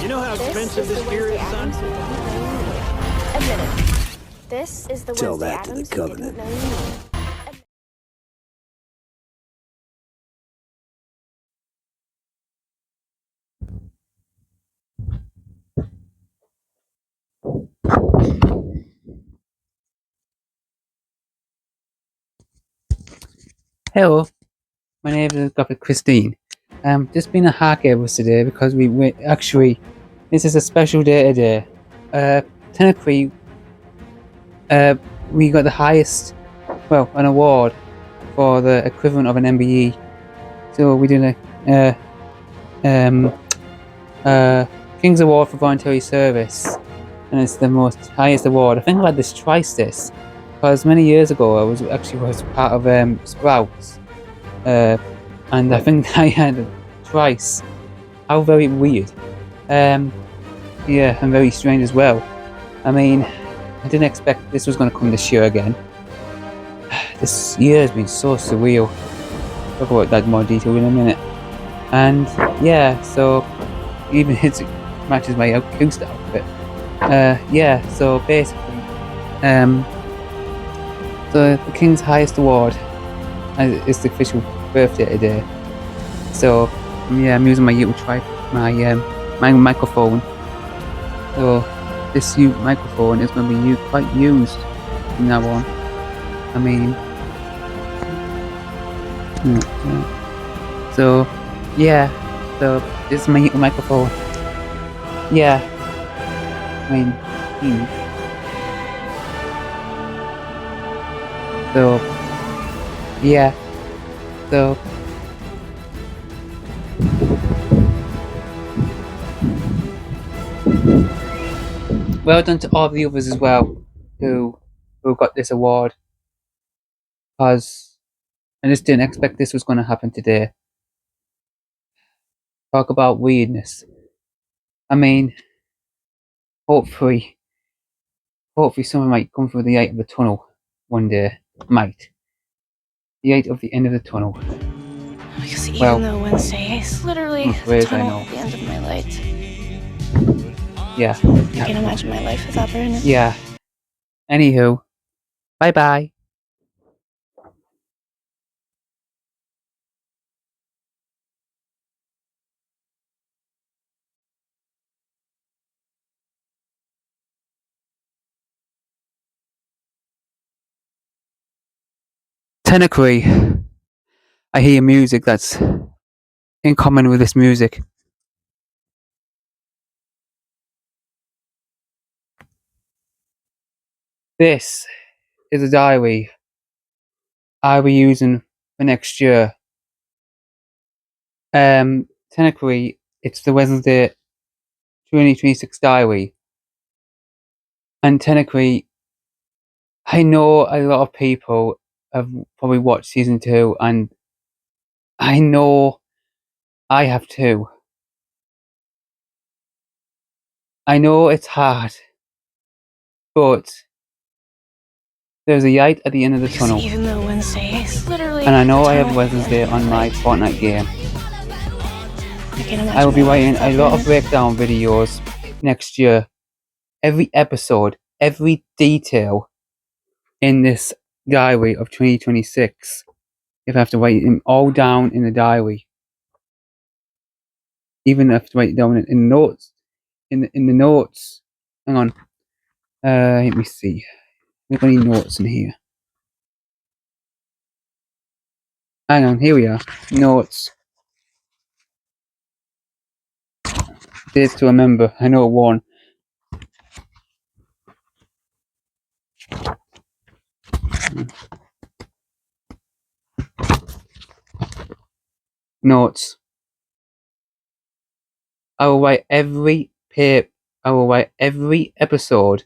You know how expensive this gear is, son? Admit it. This is the Tell Wednesday that to the Addams you Covenant. didn't know you needed. Hello, my name is Gothic Christene. Just been a hack gables today because we actually this is a special day today. Technically, we got the highest, well, an award for the equivalent of an MBE. So we did a King's Award for Voluntary Service, and it's the most highest award. I think I've had this twice because many years ago I was part of Sprouts. And I think I had it twice. How very weird. Yeah, and very strange as well. I mean, I didn't expect this was going to come this year again. This year has been so surreal. Talk about that in more detail in a minute. And yeah, so even it matches my Ghost outfit. Yeah, so basically, so the King's highest award is the official birthday today. So yeah, I'm using my little my microphone. So this microphone is going to be quite used from now on. I mean, so yeah, so this is my little microphone. Yeah, I mean, so yeah, so. Well done to all the others as well who got this award, because I just didn't expect this was going to happen today. Talk about weirdness. I mean, hopefully someone might come through the light of the tunnel one day. Might. The light of the end of the tunnel. Because Well, even though Wednesday is literally the tunnel at the end of my light. Yeah. I can't imagine my life without her in it. Yeah. Anywho, bye bye. Technically, I hear music that's in common with this music. This is a diary I'll be using for next year. Technically, it's the Wednesday 2026 diary. And technically, I know a lot of people have probably watched season 2, and I know I have too. I know it's hard, but there's a light at the end of the tunnel. Even though Wednesday is literally And I know I have Wednesday on my Fortnite game. I will be writing a lot of breakdown videos next year. Every episode, every detail in this diary of 2026. If I have to write it all down in the diary. Even if I have to write it down in notes. In the notes. Hang on. Let me see. We've got any notes in here. Hang on, here we are. Notes. Dates to remember. I know one. Notes. I will write every episode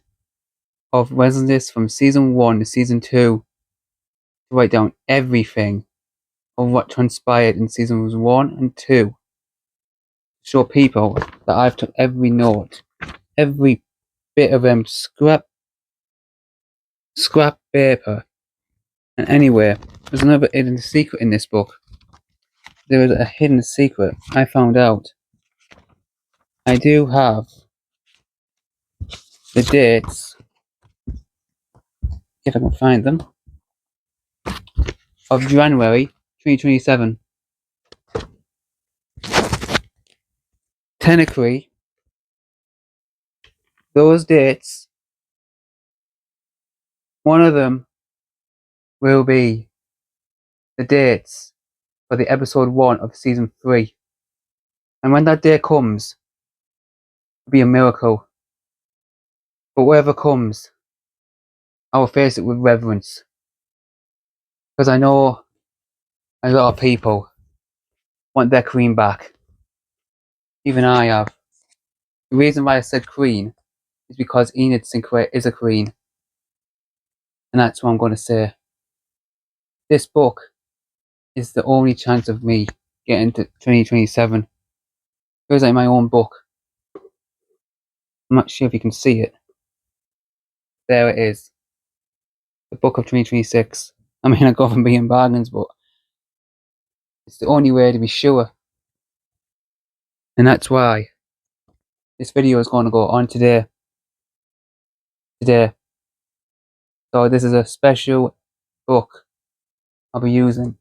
of Wednesdays from season 1 to season 2 to write down everything of what transpired in seasons 1 and 2. Show people that I've took every note, every bit of scrap paper. And anyway, there's another hidden secret in this book. There is a hidden secret I found out. I do have the dates, if I can find them, of January 2027. Technically, those dates, one of them will be the dates for the episode 1 of season 3. And when that day comes, it'll be a miracle. But whatever comes, I will face it with reverence. Because I know a lot of people want their queen back. Even I have. The reason why I said queen is because Enid Sinclair is a queen. And that's what I'm going to say. This book is the only chance of me getting to 2027. It feels like my own book. I'm not sure if you can see it. There it is. The book of 2026. I mean, I go from being bargains, but it's the only way to be sure. And that's why this video is going to go on today. So this is a special book I'll be using.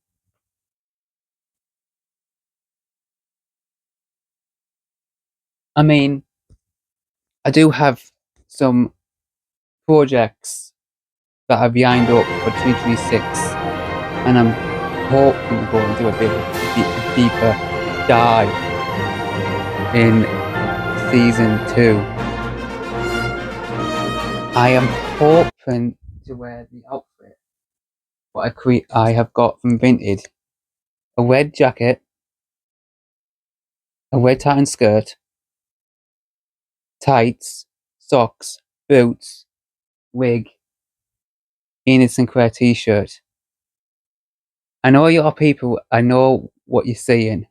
I mean, I do have some projects that I've lined up for 2026, and I'm hoping to go and do a bit of a deeper dive in season 2. I am hoping to wear the outfit what I have got from Vinted: a red jacket, a red tartan skirt, tights, socks, boots, wig, Enid Sinclair t-shirt. I know you're people, I know what you're saying.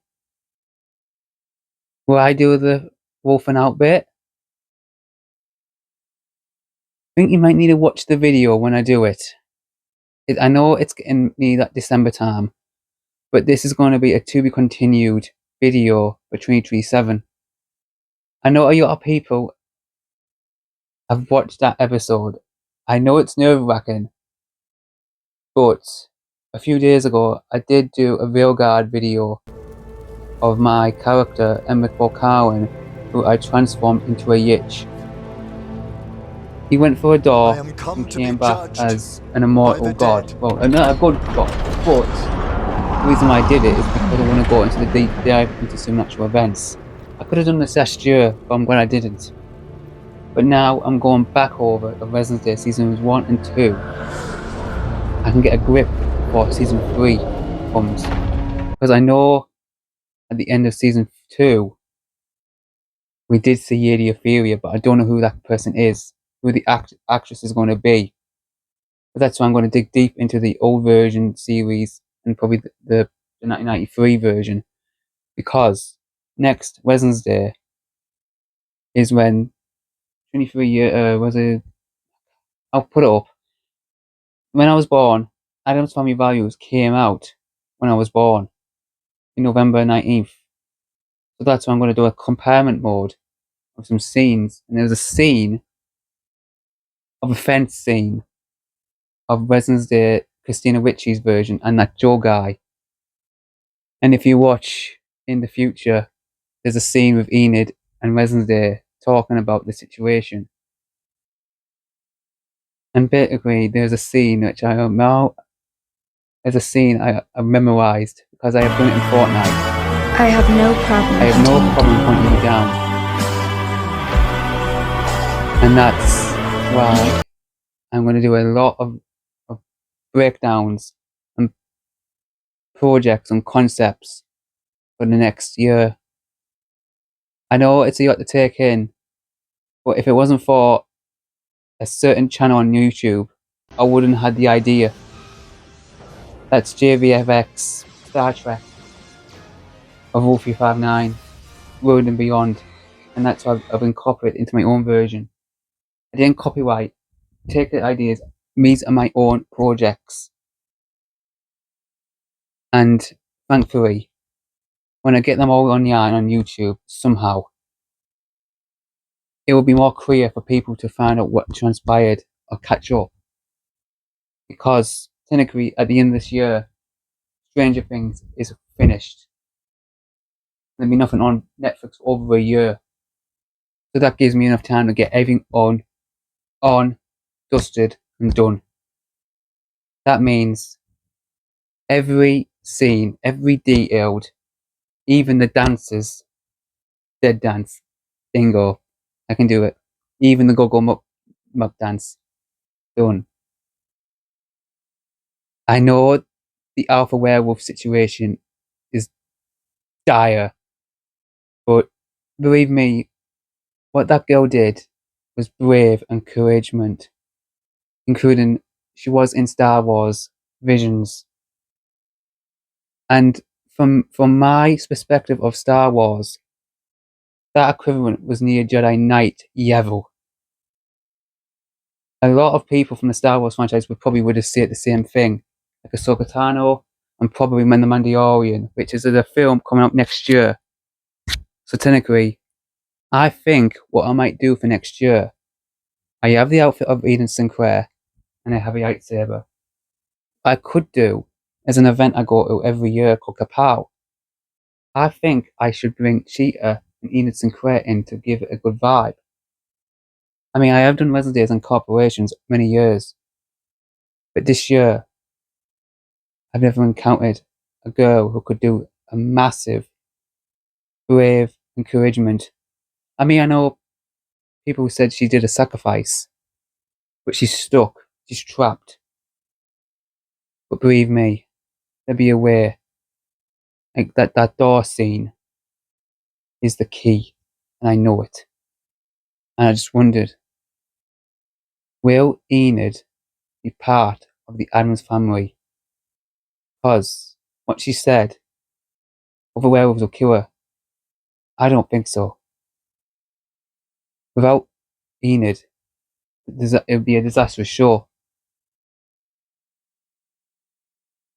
Will I do the wolfing out bit? I think you might need to watch the video when I do it. I know it's getting me that December time, but this is going to be a to be continued video for 2027. I know a lot of people have watched that episode. I know it's nerve-wracking, but a few days ago I did do a Veilguard video of my character emmrich volkarin, who I transformed into a lich. He went for a door and came back as an immortal god. Well, not a good god, but the reason why I did it is because I want to go into the deep dive into supernatural events. I could have done this last year, but I'm glad I didn't. But now I'm going back over the Resident Day seasons 1 and 2. I can get a grip before season 3 comes. Because I know at the end of season 2, we did see Lady Ophelia, but I don't know who that person is, who the actress is going to be. But that's why I'm going to dig deep into the old version series and probably the 1993 version. Because next Wednesday is when 23 year was it? I'll put it up. When I was born, Adam's Family Values came out when I was born in November 19th. So that's why I'm going to do a comparison mode of some scenes. And there's a scene of a fence scene of Wednesday Christina Ritchie's version and that Joe guy. And if you watch in the future, there's a scene with Enid and Wednesday talking about the situation. And basically, there's a scene which I don't know. There's a scene I've memorized because I have done it in Fortnite. I have no problem. I have no problem pointing you down. And that's why I'm going to do a lot of breakdowns and projects and concepts for the next year. I know it's a lot to take in, but if it wasn't for a certain channel on YouTube, I wouldn't have had the idea. That's JVFX, Star Trek, of Wolf 359, Road and Beyond, and that's what I've incorporated into my own version. I didn't copyright, take the ideas, these are my own projects. And thankfully, when I get them all online on YouTube, somehow, it will be more clear for people to find out what transpired or catch up. Because technically, at the end of this year, Stranger Things is finished. There'll be nothing on Netflix over a year. So that gives me enough time to get everything on, dusted, and done. That means every scene, every detailed, even the dances, dead dance, bingo, I can do it. Even the go-go muck dance, done. I know the alpha werewolf situation is dire, but believe me, what that girl did was brave and encouragement, including she was in Star Wars Visions. And from my perspective of Star Wars, that equivalent was near Jedi Knight Yevil. A lot of people from the Star Wars franchise would have said the same thing, like Ahsoka Tano and probably The Mandalorian, which is a film coming up next year. So technically, I think what I might do for next year, I have the outfit of Eden Sinclair and I have a lightsaber. I could do as an event I go to every year called Kapow. I think I should bring Cheetah and Enid Sinclair in to give it a good vibe. I mean, I have done Wednesdays and corporations many years, but this year I've never encountered a girl who could do a massive, brave encouragement. I mean, I know people who said she did a sacrifice, but she's stuck, she's trapped. But believe me, there'll be a way. Like that door scene is the key, and I know it. And I just wondered, will Enid be part of the Adams family? Because what she said, other werewolves will kill her. I don't think so. Without Enid, it would be a disastrous show.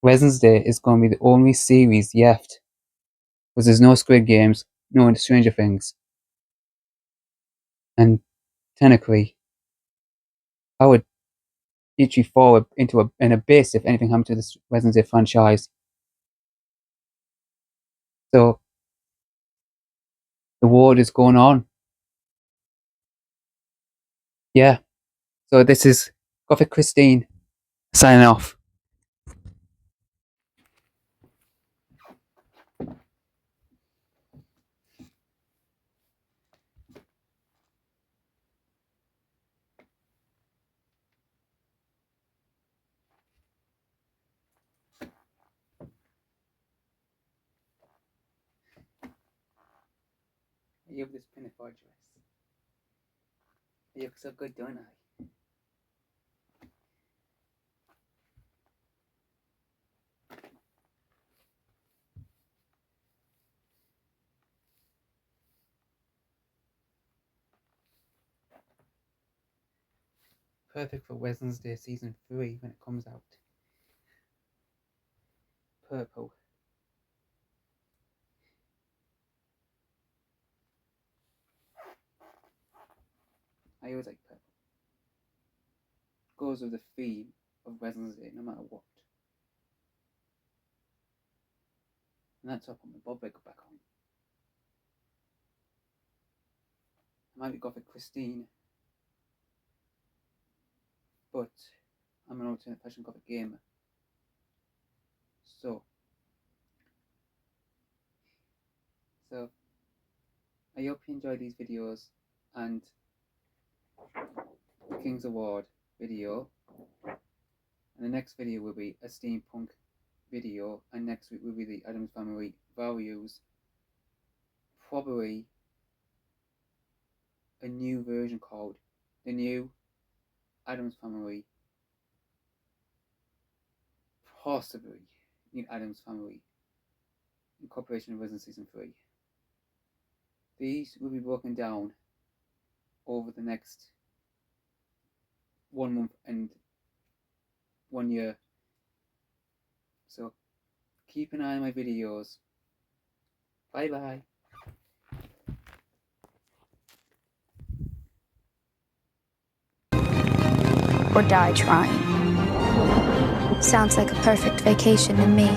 Wednesday is going to be the only series left, because there's no Squid Games, no Stranger Things. And technically, I would literally fall into an abyss if anything happened to this Wednesday franchise. So, the war is going on. Yeah. So this is Gothic Christene signing off. I love this pinafore dress. You look so good, don't I? Perfect for Wednesday season 3 when it comes out. Purple. I always like purple. Goes with the theme of Wednesday, no matter what. And that's up on my bob wig back on. I might be Gothic Christene, but I'm an alternate fashion Gothic gamer. So I hope you enjoy these videos and the King's Award video. And the next video will be a steampunk video, and next week will be the Addams Family values. Probably a new version called the new Addams Family. Possibly new Addams Family Incorporation of Resident Season 3. These will be broken down over the next 1 month and 1 year. So keep an eye on my videos. Bye bye. or die trying. Sounds like a perfect vacation to me.